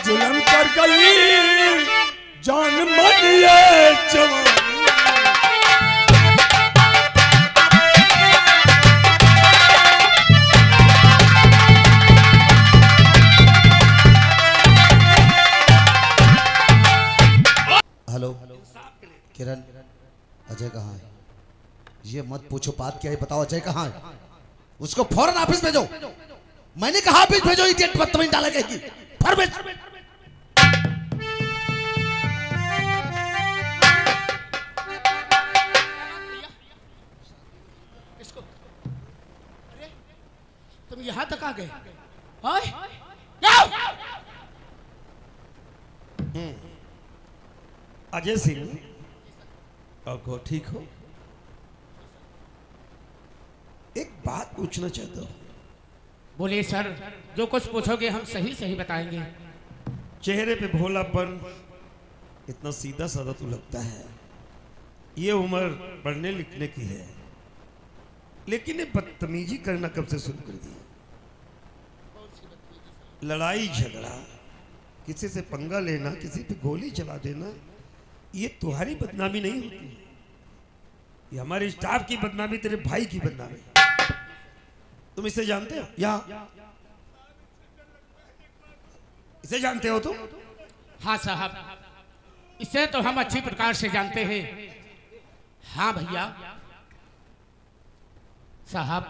जुल्म कर गई जान मन ये जवानी। हेलो किरण, अजय कहाँ है? ये मत पूछो बात क्या है, बताओ अजय कहाँ है? उसको फौरन ऑफिस भेजो। मैंने कहा ऑफिस भेजो, इडियट बदतमीज डाला कहेगी। फौरन भेज। इसको अरे तुम यहाँ तक आ गए? अजय सिंह, आपको ठीक हो? एक बात पूछना चाहता हूँ। बोलिए सर, जो कुछ पूछोगे हम सही सही बताएंगे। चेहरे पे भोलापन, इतना सीधा साधा तो लगता है। ये उम्र पढ़ने लिखने की है, लेकिन ये बदतमीजी करना कब से शुरू कर दिया? लड़ाई झगड़ा, किसी से पंगा लेना, किसी पे गोली चला देना, ये तुम्हारी बदनामी नहीं होती, ये हमारे स्टाफ की बदनामी, तेरे भाई की बदनामी। तुम इसे जानते हो? या इसे जानते हो तुम? हाँ साहब, इसे तो हम अच्छी प्रकार से जानते हैं। हाँ भैया साहब,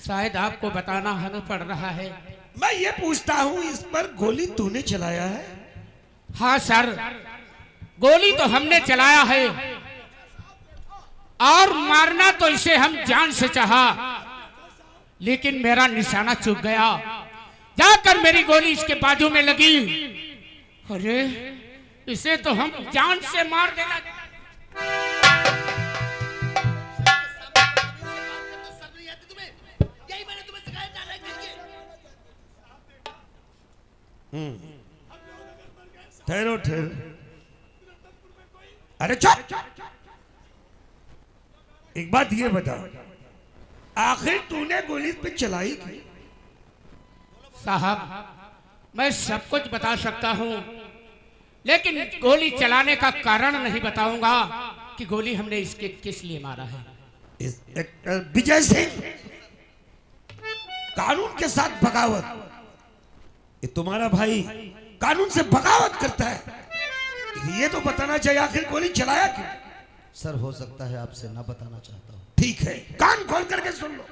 शायद आपको बताना हमें पड़ रहा है। मैं ये पूछता हूँ, इस पर गोली तूने चलाया है? हाँ सर, गोली तो हमने चलाया है, और मारना तो इसे हम जान से चाहा, लेकिन मेरा निशाना चूक गया। जाकर मेरी गोली इसके बाजू में लगी। अरे इसे तो हम जान से मार देना। ठहरो ठहरो, अरे चुप। एक बात ये बता, आखिर तूने गोली पे चलाई क्यों? साहब मैं सब कुछ बता सकता हूँ, लेकिन गोली चलाने का कारण नहीं बताऊंगा कि गोली हमने इसके किस लिए मारा है। इंस्पेक्टर विजय सिंह, कानून के साथ बगावत, ये तुम्हारा भाई कानून से बगावत करता है, ये तो बताना चाहिए आखिर गोली चलाया क्यों? सर हो सकता है आपसे ना बताना चाहता हूँ। ठीक है, कान खोल करके सुन लो।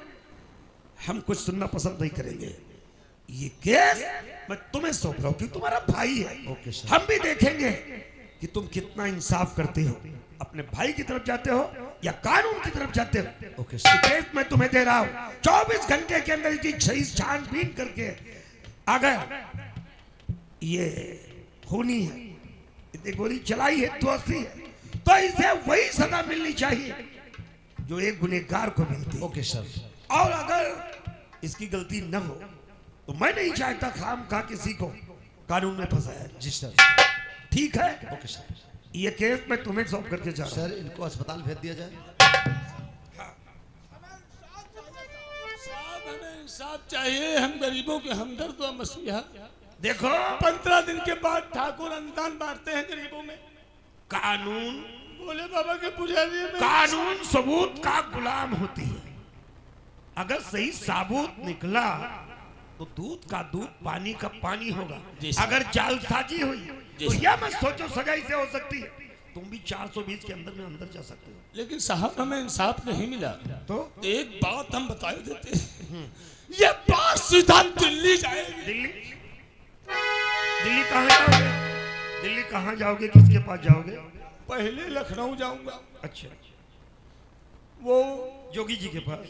हम कुछ सुनना पसंद नहीं करेंगे। ये केस मैं तुम्हें सौंप रहा हूं कि तुम्हारा भाई है। Okay sir. हम भी देखेंगे कि तुम कितना इंसाफ करते हो, अपने भाई की तरफ जाते हो या कानून की तरफ जाते हो। Okay sir. केस मैं तुम्हें दे रहा हूं, 24 घंटे के अंदर इसकी सही छानबीन करके अगर ये खूनी है, इतनी गोली चलाई है, दोषी है, तो इसे वही सजा मिलनी चाहिए जो एक गुनहगार को मिलती है। Okay sir. और अगर इसकी गलती न हो तो मैं नहीं चाहता खाम खा किसी को कानून में फंसाया। जी सर। ठीक है? Okay sir. ये केस मैं तुम्हें सौंप करके जा रहा हूं। सर इनको अस्पताल भेज दिया जाए। साहब हमें इंसाफ चाहिए, हम गरीबों के हमदर्द व मसीहा। देखो, 15 दिन के बाद ठाकुर अनुदान बांटते हैं गरीबों में। कानून, बोले बाबा के पुजारी में कानून सबूत का गुलाम होती है। अगर सही साबूत निकला तो दूध का दूध, पानी का पानी होगा। अगर जालसाजी हुई तो यह मत सोचो सजा इसे हो सकती है, तुम भी 420 के अंदर में अंदर जा सकते हो। लेकिन साहब हमें इंसाफ नहीं मिला। तो एक बात हम बता देते हैं, ये बात सीधा दिल्ली जाएगी। दिल्ली? दिल्ली कहाँ जाओगे? दिल्ली कहाँ जाओगे, किसके पास जाओगे? पहले लखनऊ जाऊंगा। अच्छा, वो योगी जी के पास?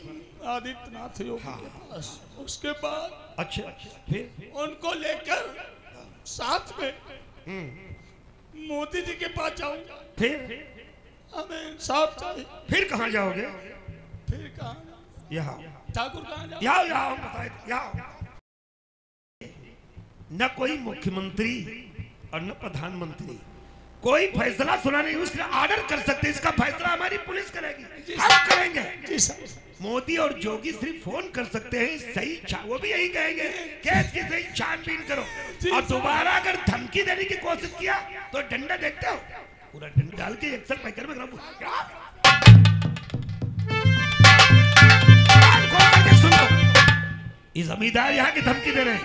आदित्यनाथ योगी के पास। उसके बाद अच्छा, फिर उनको लेकर साथ में मोदी जी के पास जाऊंगा। फिर हमें इंसाफ चाहिए। फिर कहाँ जाओगे? फिर कहाँ? यहाँ। ठाकुर कहाँ जाओ? यहाँ यहाँ बताए, यहाँ। न कोई मुख्यमंत्री और न प्रधानमंत्री, कोई फैसला सुना नहीं, उसने ऑर्डर कर सकते, इसका फैसला हमारी पुलिस करेगी, हम करेंगे। जी सर। मोदी और जोगी सिर्फ फोन कर सकते हैं, सही वो भी यही कहेंगे केस की सही छानबीन करो, और दोबारा अगर धमकी देने की कोशिश किया तो डंडा देखते हो, पूरा डंडा डाल के एक्सर पैकर में ये जमींदार यहाँ की धमकी दे रहे हैं,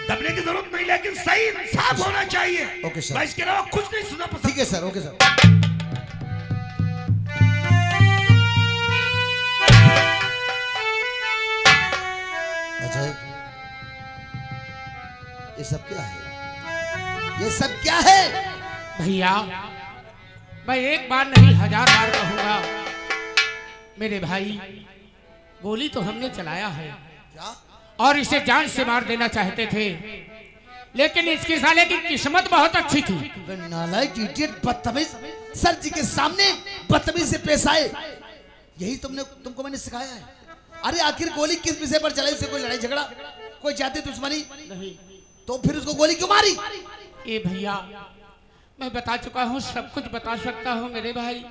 दबने की जरूरत नहीं, लेकिन सही इंसाफ होना चाहिए। Okay sir. मैं इसके अलावा कुछ नहीं सुना पसंद। ठीक है सर, ओके सर। अजय, ये सब क्या है? ये सब क्या है? भैया मैं एक बार नहीं 1000 बार कहूंगा, मेरे भाई गोली तो हमने चलाया है क्या? और इसे जान से मार देना चाहते थे, लेकिन इसके साले की किस्मत बहुत अच्छी थी। नालायक, इडियट, बदतमीज, सर जी के सामने बदतमीज से पेश आए, यही तुमको मैंने सिखाया है। अरे आखिर गोली किस विषय पर चलाई? उसे कोई लड़ाई झगड़ा, कोई जाति दुश्मनी नहीं, तो फिर उसको गोली क्यों मारी? ए भैया मैं बता चुका हूँ, सब कुछ बता सकता हूँ मेरे भाई,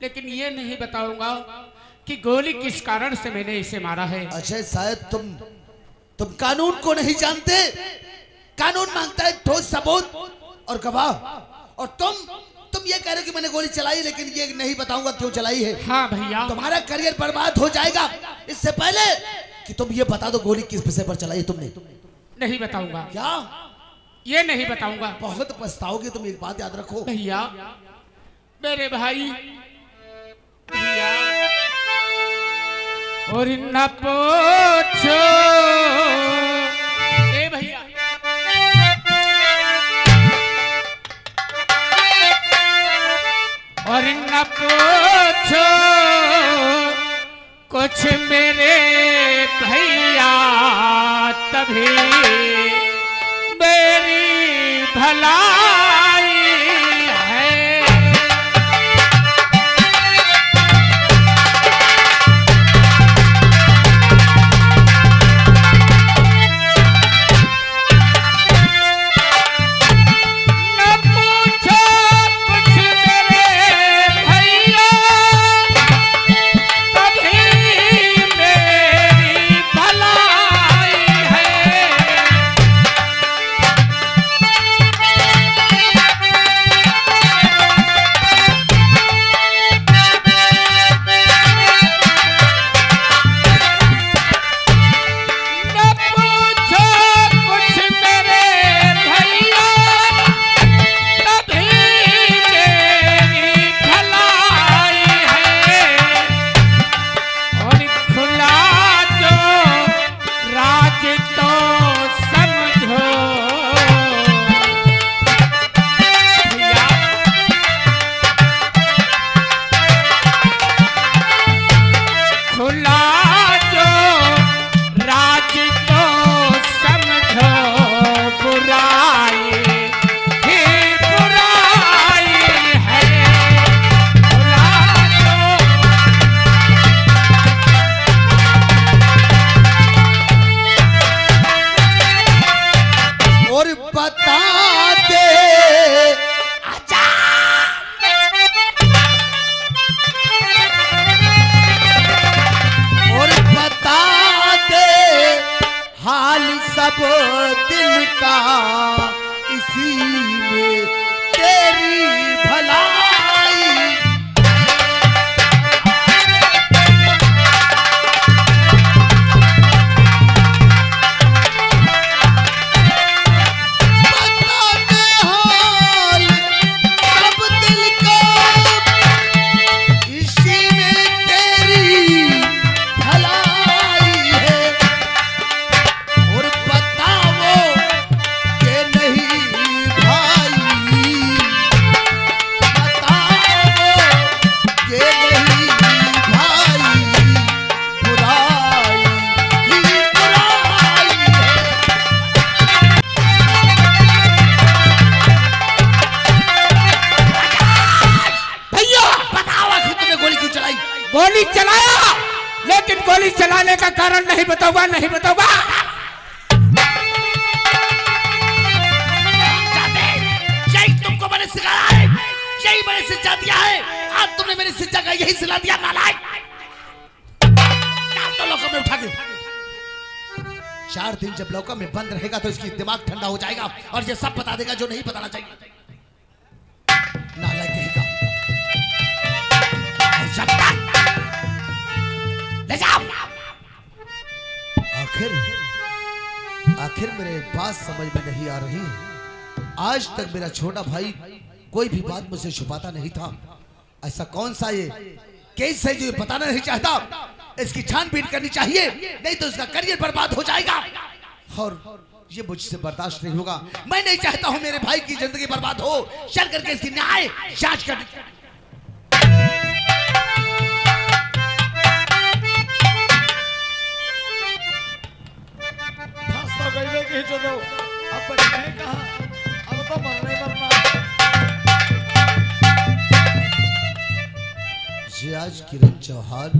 लेकिन ये नहीं बताऊंगा कि गोली किस कारण से मैंने इसे मारा है। अजय, शायद तुम कानून को नहीं जानते। कानून मांगता है ठोस सबूत और गवाह, और तुम ये कह रहे हो कि मैंने गोली चलाई, लेकिन ये नहीं बताऊंगा क्यों चलाई है। हाँ भैया, तुम्हारा करियर बर्बाद हो जाएगा। इससे पहले कि तुम ये बता दो गोली किस विषय पर चलाई तुमने। नहीं बताऊंगा। क्या? ये नहीं बताऊंगा। बहुत पछताओगे तुम, एक बात याद रखो। भैया मेरे भाई, भैया और न पूछो, ए भैया और न पूछो कुछ मेरे भैया, तभी मेरी भलाई है। न पूछो कुछ मेरे भैया, तभी मेरी भलाई है। न पूछो कुछ मेरे भैया, तभी मेरी भलाई है। और खुला जो राज तो समझो, भैया खुला जो राज तो समझो, बुराई ही बुराई है। खुला और बता दे और बता दे हाल सब दिल का, इसी में तेरी भलाई। बता दे हाल सब दिल का, इसी में तेरी भलाई है। और बताओ कि नहीं भाई, बताओ कि नहीं भाई, बुराई ही बुराई है। भैया बताओ आखिर तुमने गोली क्यों चलाई? गोली चलाया, लेकिन गोली चलाने का कारण नहीं बताऊंगा, नहीं बताऊंगा। यही तुमको मैंने सिखाया है, यही मैंने शिक्षा दिया है। आज तुमने मेरी शिक्षा का यही सिला दिया नालायक। तो लॉकर में उठा के 4 दिन जब लॉकर में बंद रहेगा तो इसकी दिमाग ठंडा हो जाएगा और ये सब बता देगा जो नहीं बताना चाहिए। नालायक कहेगा जब तक ले जाओ। आखिर मेरे बात समझ में नहीं आ रही। आज तक मेरा छोटा भाई कोई भी बात मुझसे छुपाता नहीं था। ऐसा कौन सा ये केस है जो ये बताना नहीं चाहता? इसकी छानबीन करनी चाहिए, नहीं तो इसका करियर बर्बाद हो जाएगा और ये मुझसे बर्दाश्त नहीं होगा। मैं नहीं चाहता हूं मेरे भाई की जिंदगी बर्बाद हो। चल करके इसकी न्याय जांच कर। खींचो दो, अब बचने कहाँ, अब तो मरना ही मरना। जी आज किरण चौहान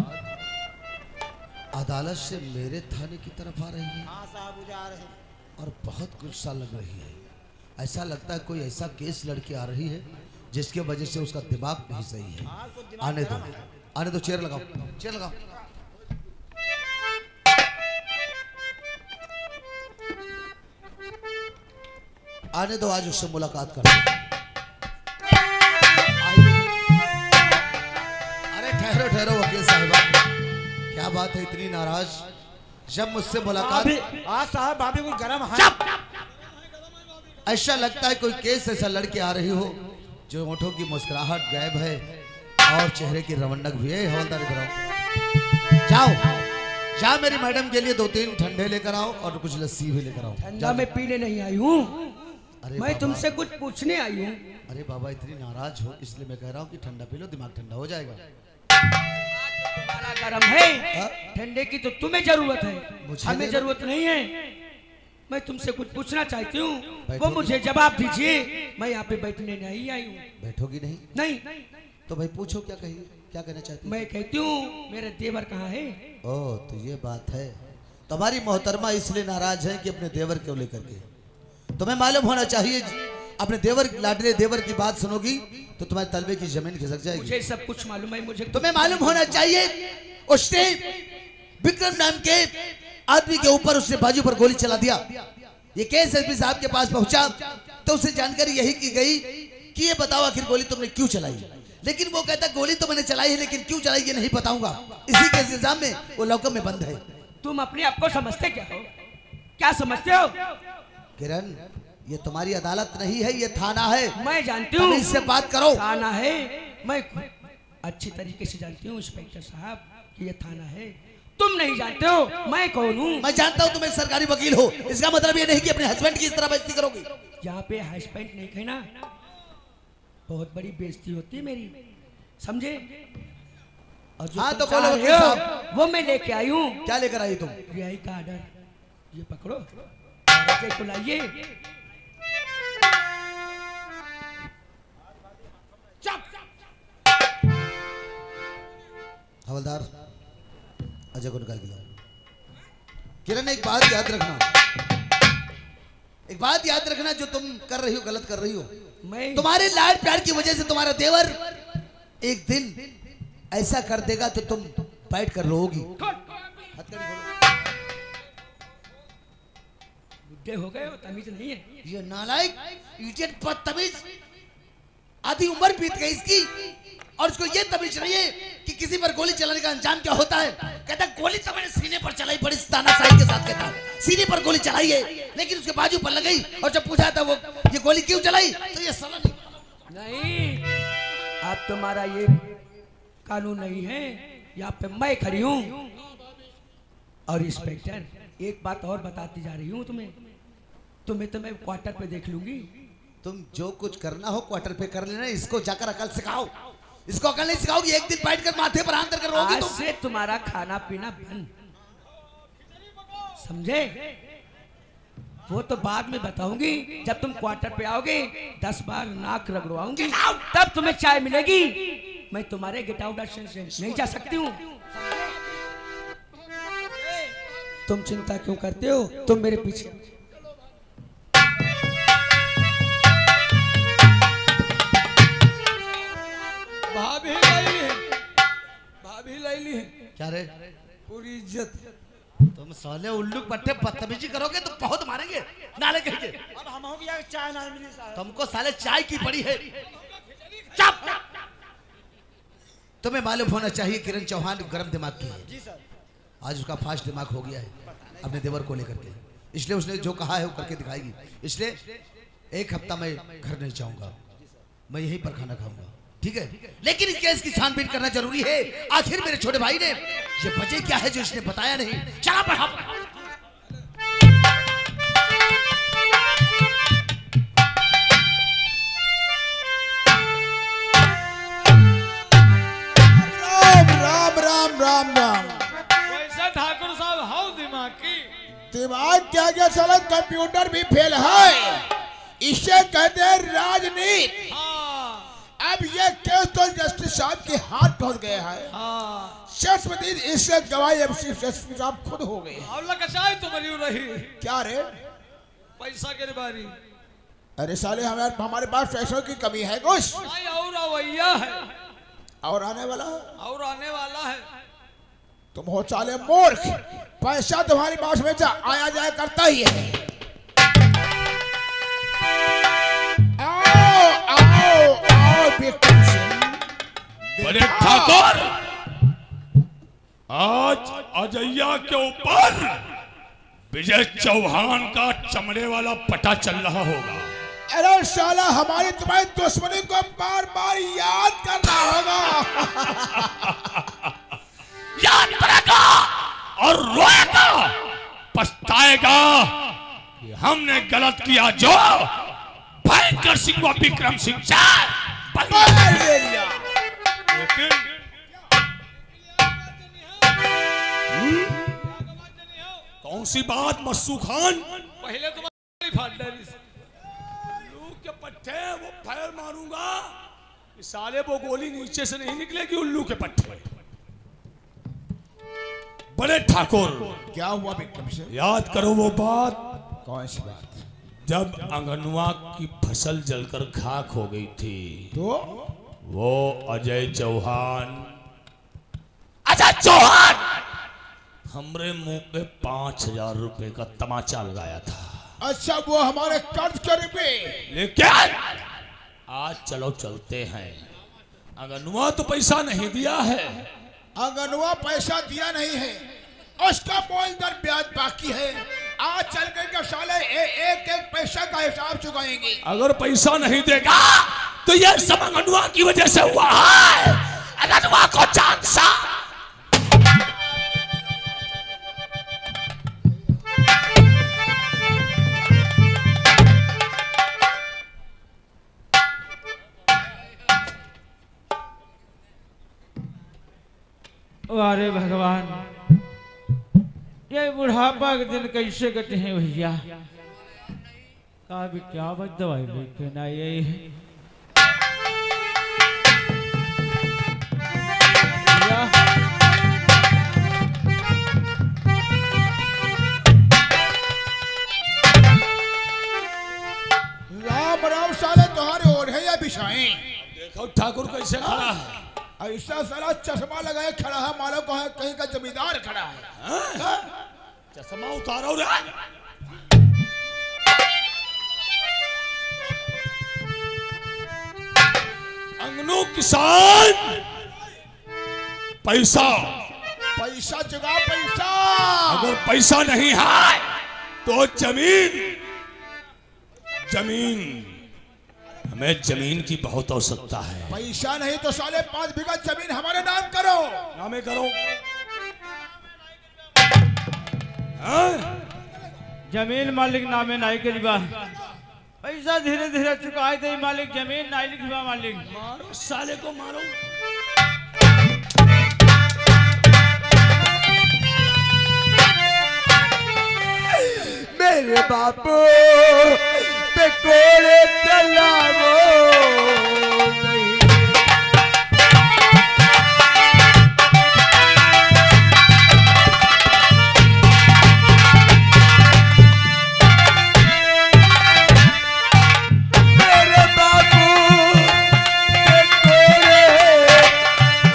अदालत से मेरे थाने की तरफ आ रही है। हाँ साहब जा रहे हैं और बहुत गुस्सा लग रही है। ऐसा लगता है कोई ऐसा केस लड़के आ रही है जिसकी वजह से उसका दिमाग नहीं सही है। आने दो, आने दो, चेयर लगाओ, चेयर लगाओ। आने दो, आज उससे मुलाकात कर। अरे ठहरो ठहरो वकील साहिबा, क्या बात है इतनी नाराज? जब मुझसे मुलाकात आज साहब भाभी कोई गरम है। ऐसा लगता है कोई केस ऐसा लड़के आ रही हो जो होठों की मुस्कुराहट गायब है और चेहरे की रवंडक भी है। हवलदार इधर आओ, जाओ जाओ मेरी मैडम के लिए 2-3 ठंडे लेकर आओ और कुछ लस्सी भी लेकर आओ। ठंडा मैं पीने नहीं आई हूँ, अरे मैं तुमसे कुछ पूछने आई हूँ। अरे बाबा इतनी नाराज हो इसलिए मैं कह रहा हूँ कि ठंडा पी लो, दिमाग ठंडा हो जाएगा। तुम्हारा गरम है, ठंडे की तो तुम्हें जरूरत है, हमें जरूरत नहीं है। मैं तुमसे कुछ पूछना चाहती हूँ, वो मुझे जवाब दीजिए। मैं यहाँ पे बैठने नहीं आई हूँ। बैठोगी नहीं? नहीं। तो भाई पूछो, क्या कहिए, क्या कहना चाहती? मैं कहती हूँ मेरे देवर कहाँ है? ओह तो ये बात है। तुम्हारी मोहतरमा इसलिए नाराज है कि अपने देवर को लेकर के। तुम्हें मालूम होना चाहिए, अपने देवर लाडले देवर की बात सुनोगी तो तुम्हारे तलवे की जमीन खिसक जाएगी। मुझे सब कुछ मालूम है। मुझे तुम्हें मालूम होना चाहिए उसने विक्रम नाम के आदमी के ऊपर उसने बाजू पर गोली चला दिया। ये केस एसपी साहब के पास पहुंचा तो उसे जानकारी यही की गई कि ये बताओ आखिर गोली तुमने क्यों चलाई। लेकिन वो कहता गोली तो मैंने चलाई है लेकिन क्यों चलाई ये नहीं बताऊंगा। इसी के इंतजाम में वो लॉकर में बंद है। तुम अपने आप को समझते क्या हो? क्या समझते हो? किरण ये तुम्हारी अदालत नहीं है, ये थाना है। मैं जानती हूँ, इससे बात करो। थाना है, मैं अच्छी तरीके से जानती हूँ इंस्पेक्टर साहब कि ये थाना है। तुम नहीं जानते हो मैं कौन हूँ? मैं जानता हूँ तुम एक सरकारी वकील हो, इसका मतलब ये नहीं कि अपने हस्बैंड की इस तरह बेइज्जती करोगी। यहाँ पे हस्बैंड नहीं कहना, बहुत बड़ी बेइज्जती होती है मेरी, समझे? और जो हाँ, तुम तो बोलो चाह वकील रहे हो, साहब। वो मैं लेके आई हूँ। क्या लेकर आई तुम? रिहाई का आर्डर, ये पकड़ो, को लाइए। हवलदार अजय को निकाल के लाओ। किरण एक बात याद रखना, एक बात याद रखना, जो तुम कर रही हो गलत कर रही हो। मैं तुम्हारे लाड प्यार की वजह से तुम्हारा देवर एक दिन ऐसा कर देगा तो तुम बैठ कर रोगी। बुढ़े हो गए हो, तमीज नहीं है। ये नालायक इडियट बदतमीज, आधी उम्र बीत गई इसकी और इसको ये तमीज नहीं है कि किसी पर गोली चलाने का अंजाम क्या होता है। कहता गोली तो मैंने सीने पर चलाई, बड़ी तानाशाही के साथ कहता सीने पर गोली चलाई है, लेकिन उसके बाजू पर लग गई और जब पूछा था वो ये गोली क्यों चलाई तो ये साला नहीं, अब तुम्हारा ये कानून नहीं है। यहाँ पे मैं खड़ी हूँ। और इंस्पेक्टर एक बात और बताती जा रही हूँ तुम्हें तो मैं क्वार्टर पे देख लूंगी। तुम जो कुछ करना हो क्वार्टर पे कर लेना, इसको जाकर अकल सिखाओ। इसको अकल नहीं सिखाओगी, एक दिन बैठकर माथे पर हाथ धरकर रोगी आज तुम। से तुम्हारा खाना पीना बंद, समझे? वो तो बाद में बताऊंगी, जब तुम क्वार्टर पे आओगे 10 बार नाक रगड़वाऊंगी तब तुम्हें चाय मिलेगी। मैं तुम्हारे गेट आउट से नहीं जा सकती हूँ। तुम चिंता क्यों करते हो? तुम मेरे पीछे देंगे क्या रे? पूरी इज्जत। तुम साले उल्लू पट्टे बदतमीजी करोगे तो बहुत मारेंगे, नाले कहेंगे। अब हम हो गया चाय ना मिली साहब। तुमको साले चाय की पड़ी है। चुप! तुम्हें मालूम होना चाहिए किरण चौहान गर्म दिमाग की है। जी सर। आज उसका फास्ट दिमाग हो गया है अपने देवर को लेकर के, इसलिए उसने जो कहा है वो करके दिखाएगी। इसलिए एक हफ्ता मैं घर नहीं जाऊंगा, मैं यहीं पर खाना खाऊंगा, ठीक है? लेकिन इस केस की छानबीन करना जरूरी है। आखिर मेरे छोटे भाई ने ये वजह क्या है जो इसने बताया नहीं। चला बढ़ा। राम राम राम राम राम। वैसा ठाकुर साहब हाउ दिमाग की। दिमाग क्या क्या साला कंप्यूटर भी फेल है, इसे कहते हैं राजनीति। अब ये केस तो जस्टिस साहब के हाथ पहुंच गया है। सर्वसम्मति इससे गवाही अब चीफ जस्टिस साहब खुद हो गए। तो बनी रही क्या रे? पैसा के बारी। अरे साले हमारे पास पैसों की कमी है कुछ, और रवैया है और आने वाला है। और आने वाला है। तुम हो साले मूर्ख, पैसा तुम्हारी बात में आया जाया करता ही है। आओ आओ आओ विक्रम सिंह। बड़े ठाकुर, आज अजैया के ऊपर विजय चौहान का चमड़े वाला पटा चल रहा होगा। अरे साला हमारी तुम्हारी दुश्मनी को बार बार याद करना होगा। याद करेगा और रोएगा, पछताएगा कि हमने गलत किया। जो भयंकर सिंह व विक्रम सिंह लेकिन कौन सी बात मस्सू खान? पहले तुम्हारी फाटदारी से उल्लू के पट्टे वो फैर मारूंगा, साले वो गोली नीचे से नहीं निकलेगी। उल्लू के पट्टे। बड़े ठाकुर, क्या हुआ विक्रम सिंह? याद करो वो बात कौन सी बात? जब अंगनवा की फसल जलकर खाक हो गई थी तो वो अजय चौहान हमरे मुंह पे 5,000 रुपए का तमाचा लगाया था। अच्छा, वो हमारे कर्ज के रुपए। लेकिन आज चलो चलते हैं। अंगनवा तो पैसा नहीं दिया है। अंगनवा पैसा दिया नहीं है, उसका मूल दर ब्याज बाकी है। आज चल कर साले एक एक पैसा का हिसाब चुकाएंगे। अगर पैसा नहीं देगा तो यह सब अंगनवा की वजह से हुआ है। अंगनवा को चांसा अरे भगवान, ये बुढ़ापा के दिन कैसे कटे हैं भैया? भी क्या बच दवाई लेके ना यही है राम राम। साले तुम्हारे ओढ़े या बिछाएं। देखो ठाकुर कैसे खड़ा है। ऐसा साला चश्मा लगाए खड़ा है, मानो कहीं का जमींदार खड़ा है। चश्मा उतारो रे। अंगनू किसान पैसा पैसा जगह पैसा। अगर पैसा नहीं है तो जमीन हमें जमीन की बहुत आवश्यकता है। पैसा नहीं तो साले 5 बीघा जमीन हमारे नाम करो। नामे करो। जमीन मालिक नामे नाई के लिबा पैसा धीरे धीरे चुकाए दे मालिक, जमीन नाई लिखवा मालिक। मारो साले को मारो। मेरे बापू पे कोड़े चलावो नहीं। मेरे बापू पे कोड़े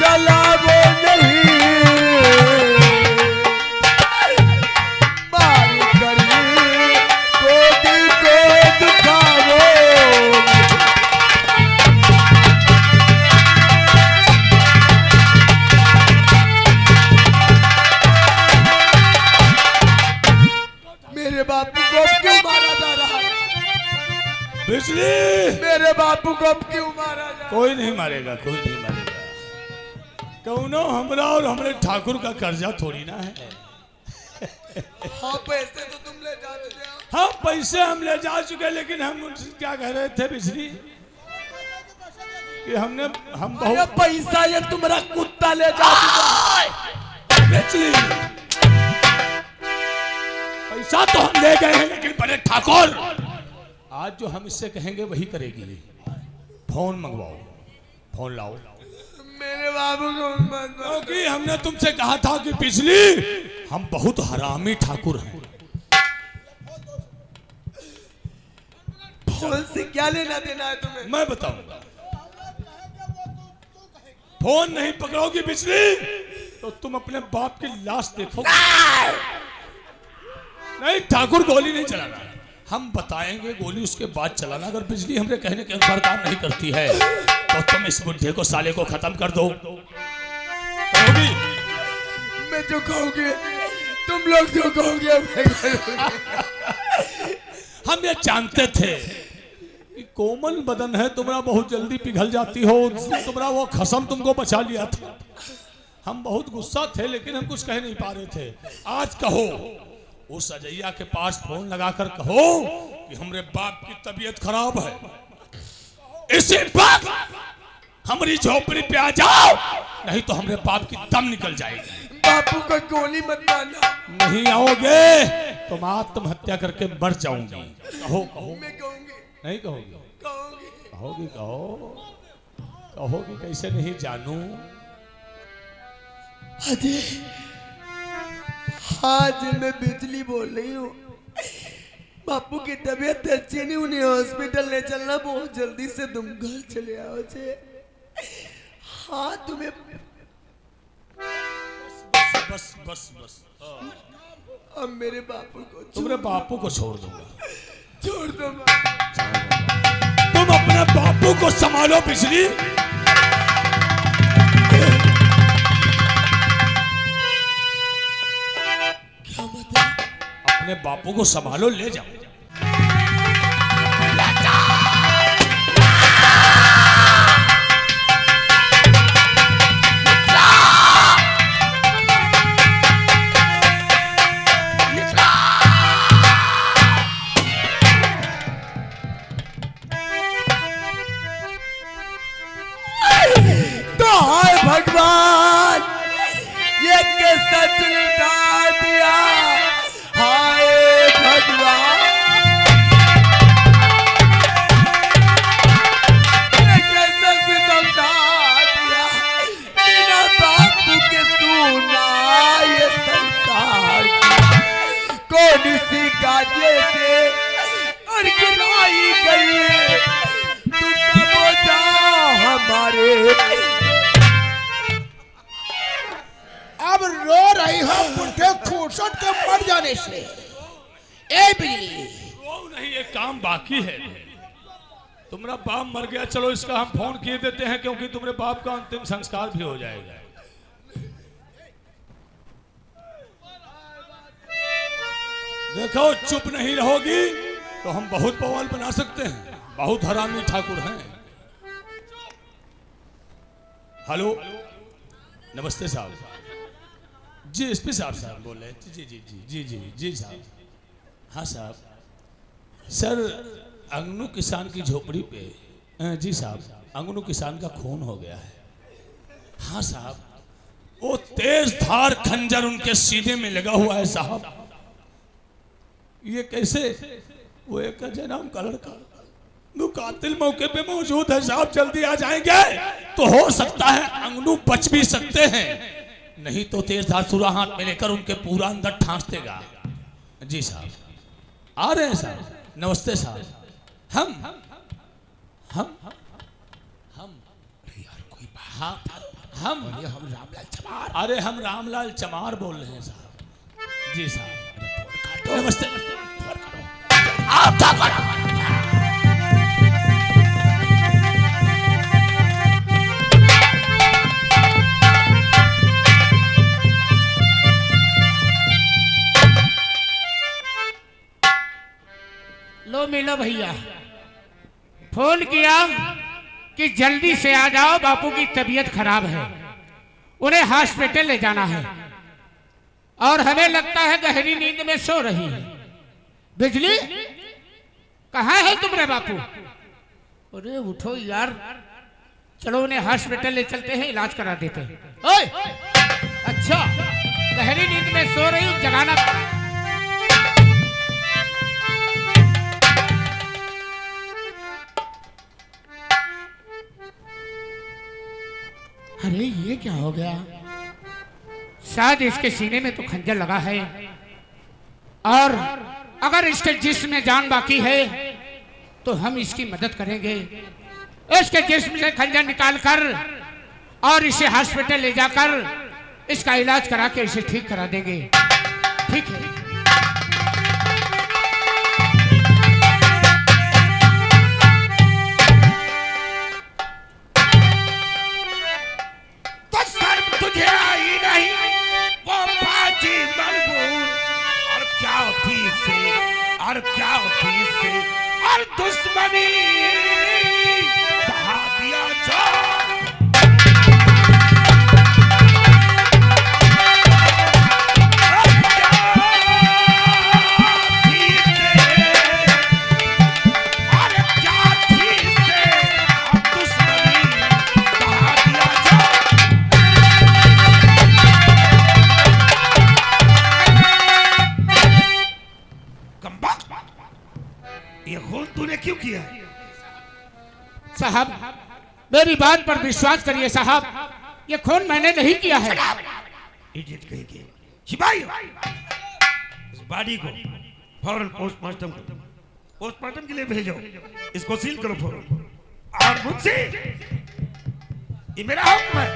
चलावो नहीं। बिजली मेरे बापू को अब क्यों मारा जाए? कोई नहीं मारेगा, कोई नहीं मारेगा। कौनो हमरा और हमरे ठाकुर का कर्जा थोड़ी ना है। हाँ पैसे तो तुम ले जा चुके हो। हाँ पैसे हम ले जा चुके, लेकिन हम उनसे क्या कह रहे थे बिजली कि हम बहुत पैसा ये तुम्हारा कुत्ता ले जा चुका। बिजली पैसा तो हम ले गए हैं, लेकिन बड़े ठाकुर आज जो हम इससे कहेंगे वही करेगी। फोन मंगवाओ, फोन लाओ। मेरे बाबू को मत मारो। क्योंकि हमने तुमसे कहा था कि बिजली हम बहुत हरामी ठाकुर हैं। फोन से क्या लेना देना है तुम्हें? मैं बताऊंगा। फोन नहीं पकड़ोगी बिजली तो तुम अपने बाप की लाश देखोगे। नहीं ठाकुर गोली नहीं चलाना, हम बताएंगे गोली उसके बाद चलाना। अगर बिजली हमरे कहने के अनुसार काम नहीं करती है तो तुम इस बुढ़े को साले को खत्म कर दो। कहोगी? मैं जो कहूँगी तुम लोग जो कहोगे हम ये जानते थे कि कोमल बदन है तुम्हारा, बहुत जल्दी पिघल जाती हो, तुम्हारा वो खसम तुमको बचा लिया था। हम बहुत गुस्सा थे, लेकिन हम कुछ कह नहीं पा रहे थे। आज कहो, उस अजैया के पास फोन लगाकर कहो कि हमरे बाप की तबीयत खराब है, इसी वक्त हमारी झोपड़ी पे आ जाओ, नहीं तो हमरे बाप की दम निकल जाएगी। बापू को गोली मत मारना। नहीं आओगे तो मैं आत्महत्या करके मर जाऊंगी। कहो कहो। मैं कहूँगी। नहीं कहोगी? कहूँगी। कहोगी? कहो। कहोगी कैसे नहीं जानू? अजय, आज मैं बिजली बोल रही हूँ। बापू की तबीयत अच्छी नहीं, उन्हें हॉस्पिटल ले चलना बहुत जल्दी से। तुम घर चले आओ अजय। हाँ तुम्हें बस बस बस अब मेरे बापू को तुम्हारे बापू को छोड़ दूंगा। छोड़ दो। तुम अपने बापू को संभालो बिजली। क्या मतलब? अपने बापू को संभालो, ले जाओ। तो हाय भगवान, ये कैसा चिल्ला दिया। हाय भगवान, ये कैसा सितम डाल दिया। बिना बापू के सुना ये संसार कौन सी गाजे से और गिराई गई। तू कब हो जा हमारे। अब रो रही हो बुढ़े खूसट के मर जाने से। ए बिजली, वो नहीं, एक काम बाकी है। तुम्हारा बाप मर गया, चलो इसका हम फोन किए देते हैं, क्योंकि तुम्हारे बाप का अंतिम संस्कार भी हो जाएगा। देखो चुप नहीं रहोगी तो हम बहुत बवाल बना सकते हैं। बहुत हरामी ठाकुर हैं। हेलो, नमस्ते साहब। जी एसपी साहब बोल रहे हैं। जी जी जी जी जी जी साहब। हाँ साहब, सर अंगनू किसान की झोपड़ी पे। जी साहब, अंगनू किसान का खून हो गया है। हाँ साहब, वो तेज धार खंजर उनके सीने में लगा हुआ है साहब। ये कैसे? वो एक अजय नाम का लड़का, वो कातिल मौके पे मौजूद है साहब। जल्दी आ जाएंगे तो हो सकता है अंगनू बच भी सकते हैं, नहीं तो तेज धार सुरा हाथ में लेकर उनके पूरा अंदर ठांस देगा। जी साहब, आ रहे हैं साहब। नमस्ते साहब। हम यार कोई बात। हाँ हम रामलाल चमार। अरे हम रामलाल चमार बोल रहे हैं साहब। जी साहब, नमस्ते। आप क्या कर? लो मिलो भैया। फोन किया कि जल्दी से आ जाओ, बापू की तबीयत खराब है, उन्हें हॉस्पिटल ले जाना है और हमें लगता है गहरी नींद में सो रही है। बिजली कहाँ है तुम्हारे बापू? अरे उठो यार, चलो उन्हें हॉस्पिटल ले चलते हैं, इलाज करा देते हैं। ओए, अच्छा गहरी नींद में सो रही हूँ, जगाना। अरे ये क्या हो गया? शायद इसके सीने में तो खंजर लगा है और अगर इसके जिस्म में जान बाकी है तो हम इसकी मदद करेंगे। इसके जिस्म से खंजर निकालकर और इसे हॉस्पिटल ले जाकर इसका इलाज करा के इसे ठीक करा देंगे। ठीक है? तो शर्म तुझे आई नहीं, वो बाजी मलबून और क्या थी से और क्या थी से और दुश्मनी बहा दिया जा। ये खून तूने क्यों किया? साहब मेरी बात पर विश्वास करिए साहब, ये खून मैंने नहीं किया है। इडियट कहेंगे। सिपाही, इस बॉडी को फौरन पोस्टमार्टम के लिए भेजो, इसको सील करो फौरन। और मुझसे ये मेरा हुक्म है,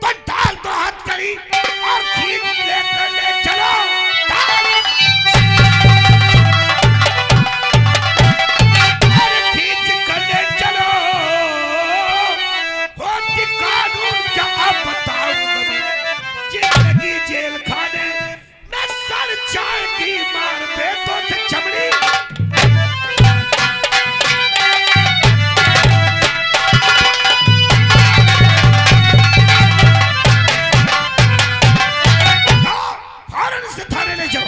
तो डाल दो हथकड़ी और खींच लेकर ले चलो। जेल खाने में सर चाय की मार बेटों से चमड़ी। फौरन से थाने ले जाओ।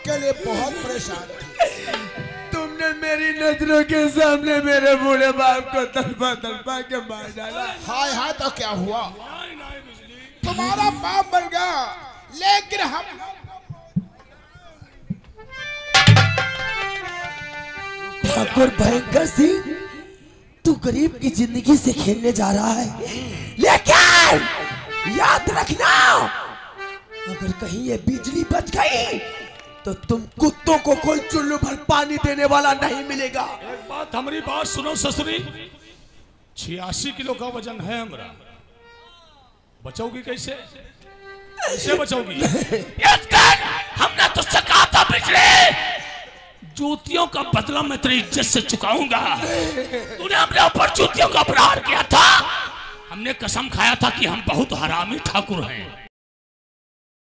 के लिए बहुत परेशान थी। तुमने मेरी नजरों के सामने मेरे बूढ़े बाप को तड़पा तड़पा के मार डाला। हाय हाय, तो क्या हुआ? तुम्हारा बाप मर गया, लेकिन हम ठाकुर भयंकर सिंह, तू गरीब की जिंदगी से खेलने जा रहा है, लेकिन याद रखना अगर कहीं ये बिजली बच गई तो तुम कुत्तों को कोई चुल्लू भर पानी देने वाला नहीं मिलेगा। एक बात, हमारी बात सुनो ससुरी, 86 किलो का वजन है हमारा, बचाओगी कैसे? कैसे बचाओगी? हमने तो कहा था पिछले जूतियों का बदला मैं तेरी इज्जत से चुकाऊंगा। तूने अपने ऊपर जूतियों का प्रहार किया था, हमने कसम खाया था कि हम बहुत हरामी ठाकुर हैं।